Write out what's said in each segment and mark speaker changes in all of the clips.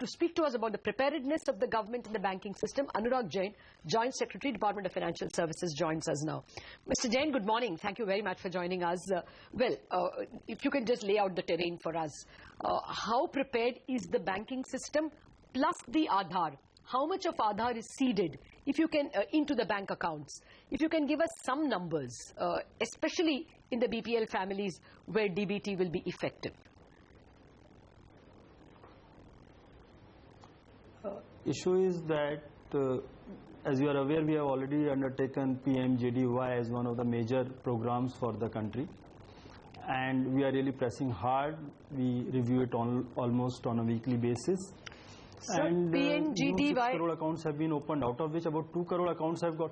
Speaker 1: to speak to us about the preparedness of the government in the banking system, Anurag Jain, Joint Secretary, Department of Financial Services, joins us now. Mr. Jain, good morning. Thank you very much for joining us. If you can just lay out the terrain for us. How prepared is the banking system plus the Aadhaar? How much of Aadhaar is seeded, if you can, into the bank accounts? If you can give us some numbers, especially in the BPL families where DBT will be effective.
Speaker 2: Issue is that, as you are aware, we have already undertaken PMJDY as one of the major programs for the country. And we are really pressing hard. We review it almost on a weekly basis.
Speaker 1: So
Speaker 2: and
Speaker 1: PMJDY
Speaker 2: 6 crore accounts have been opened, out of which about 2 crore accounts have got.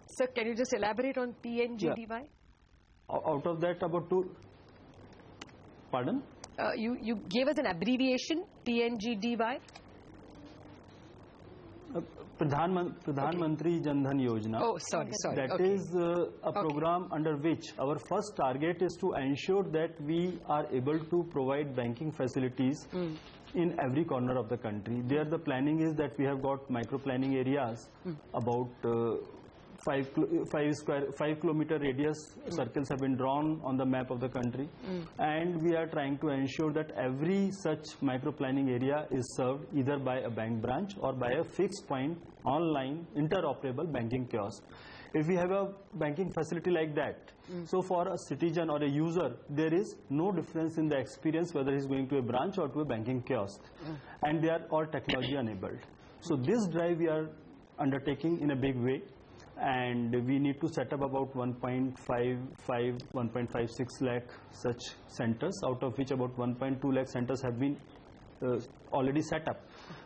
Speaker 1: Sir, can you just elaborate on PMJDY?
Speaker 2: Yeah. Out of that, about 2. Pardon?
Speaker 1: You gave us an abbreviation, PMJDY.
Speaker 2: Pradhan Mantri Jan Dhan Yojana.
Speaker 1: Oh, sorry.
Speaker 2: That is a program under which our first target is to ensure that we are able to provide banking facilities in every corner of the country. There the planning is that we have got micro planning areas, about 5 kilometer radius circles have been drawn on the map of the country, and we are trying to ensure that every such micro planning area is served either by a bank branch or by a fixed point online interoperable banking kiosk. If we have a banking facility like that, so for a citizen or a user, there is no difference in the experience whether he is going to a branch or to a banking kiosk, and they are all technology enabled. So this drive we are undertaking in a big way, and we need to set up about 1.56 lakh such centers, out of which about 1.2 lakh centers have been already set up.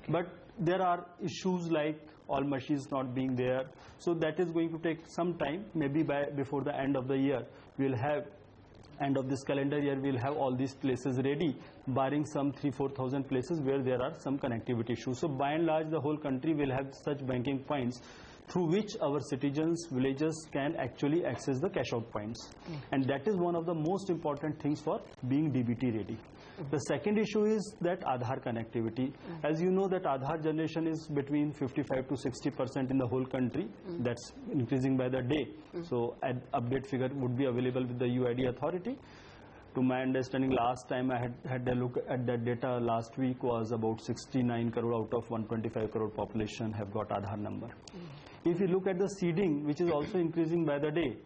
Speaker 2: But there are issues like all machines not being there, so that is going to take some time. Maybe before the end of the year, we'll have, end of this calendar year, we'll have all these places ready, barring some 3,000-4,000 places where there are some connectivity issues. So by and large, the whole country will have such banking points through which our citizens, villagers can actually access the cash out points. And that is one of the most important things for being DBT ready. The second issue is that Aadhaar connectivity. As you know, that Aadhaar generation is between 55 to 60% in the whole country. That's increasing by the day. So an update figure would be available with the UID authority. To my understanding, last time I had a look at that data last week was about 69 crore out of 125 crore population have got Aadhaar number. If you look at the seeding, which is also increasing by the day,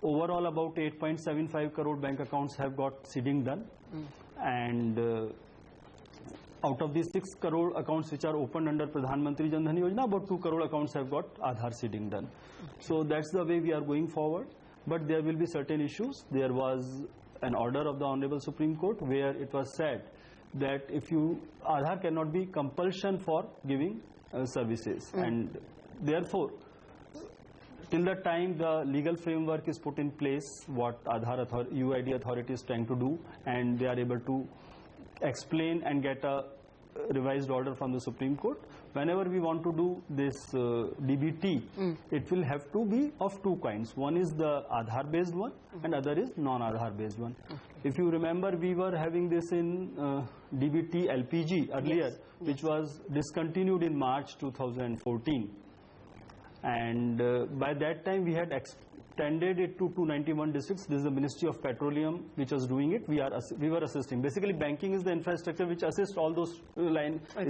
Speaker 2: overall about 8.75 crore bank accounts have got seeding done, and out of these 6 crore accounts which are opened under Pradhan Mantri Jan Dhan Yojana, about 2 crore accounts have got Aadhaar seeding done. So that's the way we are going forward. But there will be certain issues. There was an order of the Honorable Supreme Court where it was said that if Aadhaar cannot be compulsion for giving services, and therefore till the time the legal framework is put in place, what Aadhaar UID authority is trying to do, and they are able to explain and get a revised order from the Supreme Court, whenever we want to do this DBT, it will have to be of two kinds. One is the Aadhaar based one, and other is non-Aadhaar based one. If you remember, we were having this in DBT LPG earlier, which was discontinued in March 2014, and by that time we had extended it to 291 districts. This is the Ministry of Petroleum which was doing it. We were assisting. Basically, banking is the infrastructure which assists all those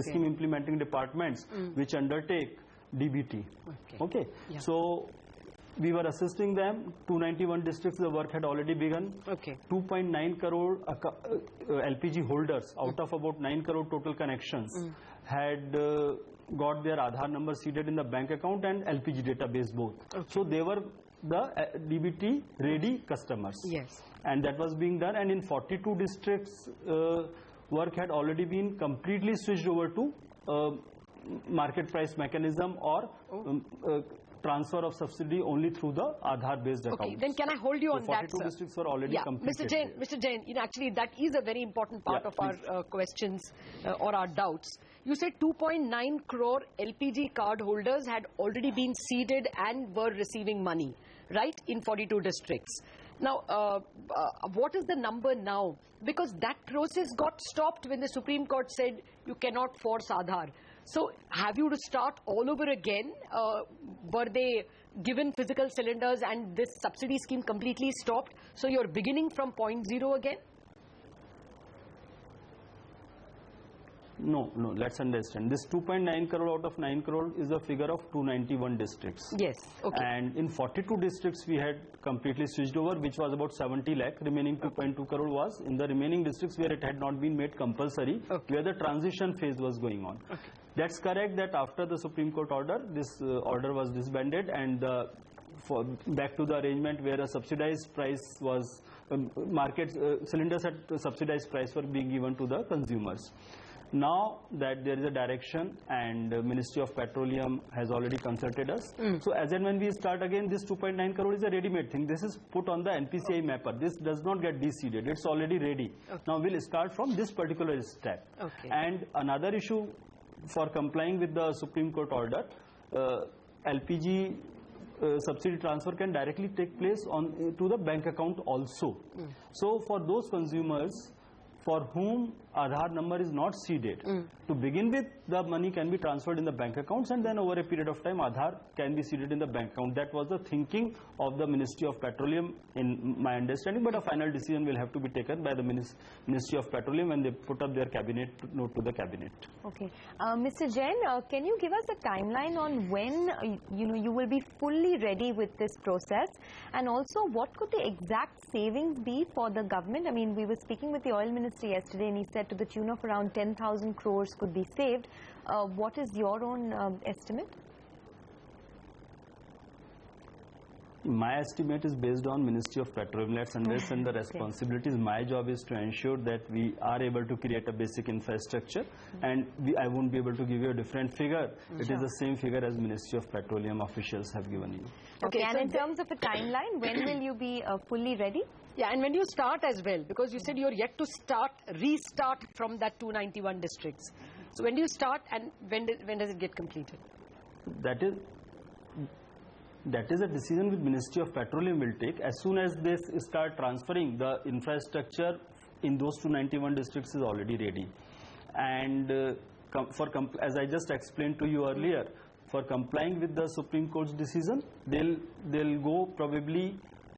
Speaker 2: scheme implementing departments which undertake DBT. Okay. Yeah. So we were assisting them. 291 districts, the work had already begun. 2.9 crore LPG holders out of about 9 crore total connections had got their Aadhaar number seeded in the bank account and LPG database both. So they were the DBT ready customers. Yes. And that was being done, and in 42 districts work had already been completely switched over to market price mechanism or transfer of subsidy only through the Aadhaar based account.
Speaker 1: Okay, then can I hold you on that, sir?
Speaker 2: 42 districts were already completed.
Speaker 1: Mr. Jain, actually that is a very important part of our questions or our doubts. You said 2.9 crore LPG card holders had already been seeded and were receiving money, right, in 42 districts. Now, what is the number now? Because that process got stopped when the Supreme Court said you cannot force Aadhaar. So, have you to start all over again? Were they given physical cylinders and this subsidy scheme completely stopped? So, you're beginning from point zero again?
Speaker 2: No, let's understand. This 2.9 crore out of 9 crore is a figure of 291 districts.
Speaker 1: Yes, okay.
Speaker 2: And in 42 districts we had completely switched over, which was about 70 lakh. Remaining 2.2 crore was in the remaining districts where it had not been made compulsory, where the transition phase was going on.
Speaker 1: Okay.
Speaker 2: That's correct that after the Supreme Court order, this order was disbanded and back to the arrangement where a subsidized price was, cylinders at subsidized price were being given to the consumers. Now that there is a direction and Ministry of Petroleum has already consulted us. So as and when we start again, this 2.9 crore is a ready-made thing. This is put on the NPCI mapper. This does not get deseeded. It's already ready. Okay. Now we'll start from this particular step.
Speaker 1: Okay.
Speaker 2: And another issue for complying with the Supreme Court order, LPG subsidy transfer can directly take place to the bank account also. So for those consumers for whom Aadhaar number is not seeded, to begin with, the money can be transferred in the bank accounts, and then over a period of time Aadhaar can be seeded in the bank account. That was the thinking of the Ministry of Petroleum in my understanding, but a final decision will have to be taken by the Ministry of Petroleum when they put up their cabinet note to the cabinet.
Speaker 3: Okay. Mr. Jain, can you give us a timeline on when you will be fully ready with this process, and also what could the exact savings be for the government? I mean, we were speaking with the Oil Minister yesterday and he said to the tune of around 10,000 crores could be saved. What is your own estimate?
Speaker 2: My estimate is based on Ministry of Petroleum. Let's understand the responsibilities. My job is to ensure that we are able to create a basic infrastructure, and I won't be able to give you a different figure. It is the same figure as Ministry of Petroleum officials have given you.
Speaker 3: Okay, and in terms of a timeline, when will you be fully ready?
Speaker 1: Yeah, and when do you start as well? Because you said you're yet to restart from that 291 districts. So when do you start, and when does it get completed?
Speaker 2: That is a decision which Ministry of Petroleum will take. As soon as they start transferring, the infrastructure in those 291 districts is already ready. And as I just explained to you earlier, for complying with the Supreme Court's decision, they'll go probably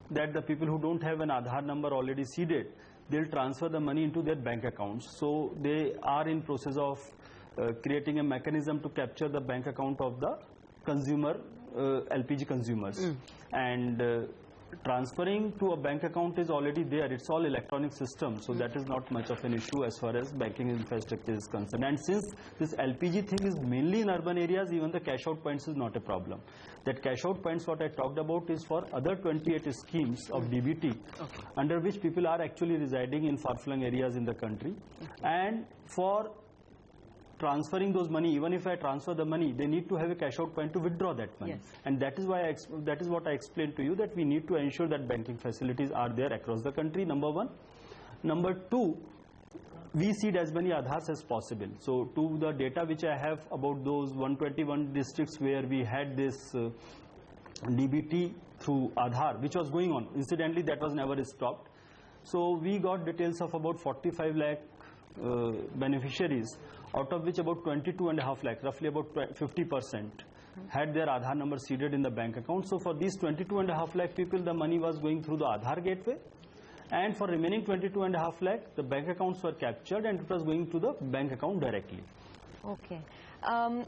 Speaker 2: that the people who don't have an Aadhaar number already seeded, they'll transfer the money into their bank accounts. So they are in process of creating a mechanism to capture the bank account of the consumer, LPG consumers. And transferring to a bank account is already there. It's all electronic system, so that is not much of an issue as far as banking infrastructure is concerned. And since this LPG thing is mainly in urban areas, even the cash out points is not a problem. That cash out points what I talked about is for other 28 schemes of DBT, under which people are actually residing in far-flung areas in the country. And for transferring those money, even if I transfer the money, they need to have a cash out point to withdraw that money. And that is why that is what I explained to you, that we need to ensure that banking facilities are there across the country, number one. Number two, we seed as many Aadhaars as possible. So to the data which I have about those 121 districts where we had this DBT through Aadhaar, which was going on, incidentally that was never stopped. So we got details of about 45 lakh beneficiaries, out of which about 22.5 lakh, roughly about 50%, had their Aadhaar number seeded in the bank account. So for these 22.5 lakh people, the money was going through the Aadhaar gateway, and for remaining 22.5 lakh, the bank accounts were captured and it was going to the bank account directly.
Speaker 3: Okay.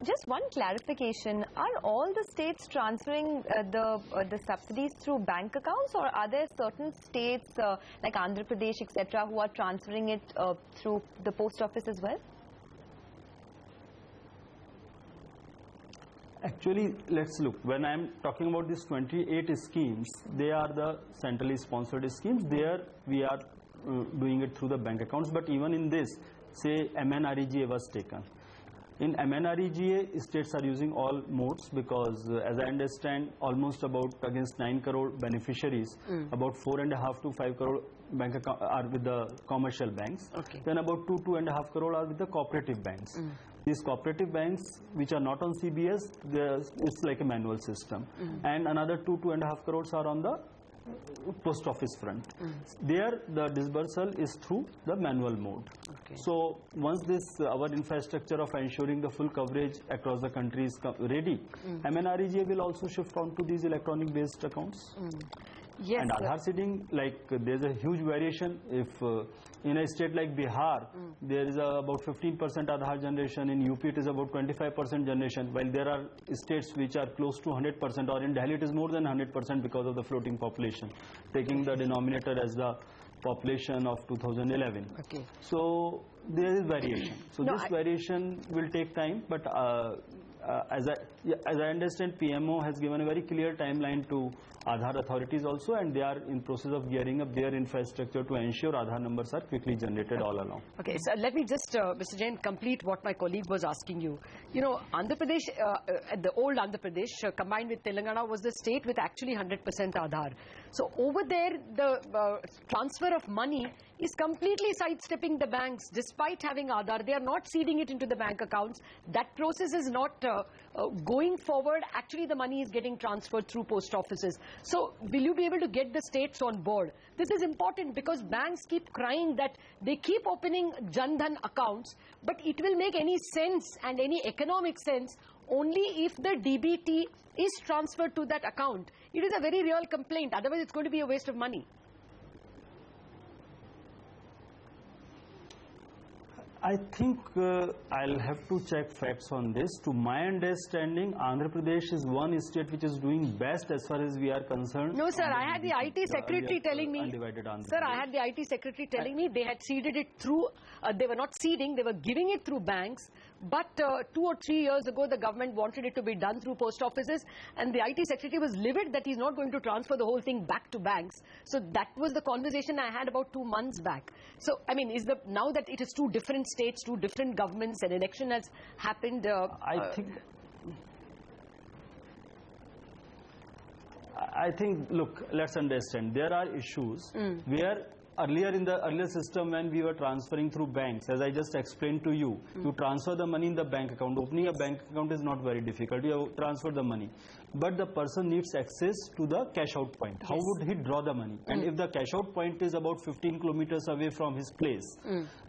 Speaker 3: Just one clarification, are all the states transferring the subsidies through bank accounts, or are there certain states like Andhra Pradesh, etc., who are transferring it through the post office as well?
Speaker 2: Actually, let's look. When I am talking about these 28 schemes, they are the centrally sponsored schemes. There we are doing it through the bank accounts. But even in this, say MNREGA was taken. In MNREGA, states are using all modes because, as I understand, almost about against 9 crore beneficiaries, about 4.5 to 5 crore bank account are with the commercial banks. Then about 2.5 crore are with the cooperative banks. These cooperative banks, which are not on CBS, it's like a manual system. And another 2.5 crores are on the post office front. There the disbursal is through the manual mode.
Speaker 1: Okay.
Speaker 2: So once this our infrastructure of ensuring the full coverage across the country is ready, MNREGA will also shift on to these electronic based accounts.
Speaker 1: Yes.
Speaker 2: And Aadhaar seeding, like there's a huge variation. If in a state like Bihar, there is about 15% Aadhaar generation. In UP, it is about 25% generation. While there are states which are close to 100%, or in Delhi, it is more than 100% because of the floating population, taking the denominator as the population of 2011.
Speaker 1: Okay.
Speaker 2: So there is variation. So this variation will take time, but as I understand, PMO has given a very clear timeline to Aadhaar authorities also, and they are in process of gearing up their infrastructure to ensure Aadhaar numbers are quickly generated all along.
Speaker 1: Okay, so let me just, Mr. Jain, complete what my colleague was asking you. You know, Andhra Pradesh, the old Andhra Pradesh combined with Telangana was the state with actually 100% Aadhaar. So over there, the transfer of money is completely sidestepping the banks. Despite having Aadhaar, they are not seeding it into the bank accounts. That process is not going forward. Actually, the money is getting transferred through post offices. So will you be able to get the states on board? This is important because banks keep crying that they keep opening Jan Dhan accounts, but it will make any sense and any economic sense only if the DBT is transferred to that account. It is a very real complaint. Otherwise, it's going to be a waste of money.
Speaker 2: I think I'll have to check facts on this. To my understanding, Andhra Pradesh is one state which is doing best as far as we are concerned.
Speaker 1: No, sir, I had the IT secretary telling me. Sir, I had the IT secretary telling me they had seeded it through, they were not seeding, they were giving it through banks. But 2 or 3 years ago, the government wanted it to be done through post offices, and the IT secretary was livid that he's not going to transfer the whole thing back to banks. So that was the conversation I had about 2 months back. So, I mean, now that it is 2 different states, 2 different governments, an election has happened.
Speaker 2: I think, look, let's understand, there are issues where earlier in the earlier system when we were transferring through banks, as I just explained to you, you transfer the money in the bank account. Opening a bank account is not very difficult. You transfer the money. But the person needs access to the cash out point. Yes. How would he draw the money? And if the cash out point is about 15 kilometers away from his place,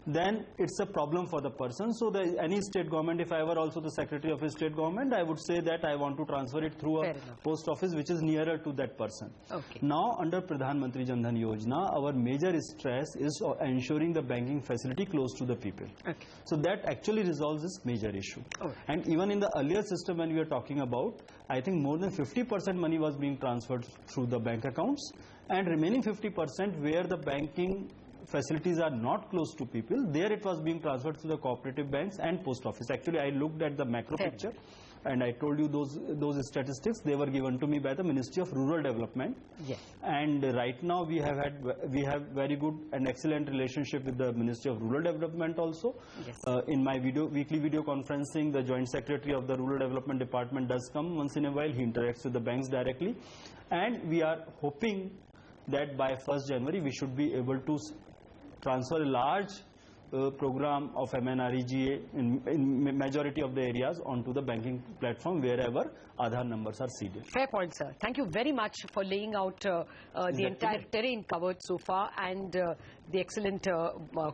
Speaker 2: then it's a problem for the person. So any state government, if I were also the secretary of a state government, I would say that I want to transfer it through a post office which is nearer to that person. Okay. Now under Pradhan Mantri Jan Dhan Yojana, our major stress is ensuring the banking facility close to the people. Okay. So that actually resolves this major issue. Okay. And even in the earlier system when we are talking about, I think more than 50% money was being transferred through the bank accounts, and remaining 50% where the banking facilities are not close to people, there it was being transferred to the cooperative banks and post office. Actually, I looked at the macro picture and I told you those statistics. They were given to me by the Ministry of Rural Development. Yes. And right now we have very good and excellent relationship with the Ministry of Rural Development also. Yes. In my weekly video conferencing, the Joint Secretary of the Rural Development Department does come once in a while. He interacts with the banks directly, and we are hoping that by 1st January we should be able to transfer a large program of MNREGA in majority of the areas onto the banking platform wherever Aadhaar numbers are seeded. Fair
Speaker 1: point, sir. Thank you very much for laying out the entire terrain covered so far, and the excellent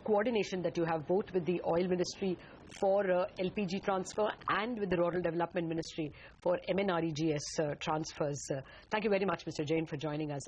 Speaker 1: coordination that you have both with the Oil Ministry for LPG transfer and with the Rural Development Ministry for MNREGS transfers. Thank you very much, Mr. Jain, for joining us.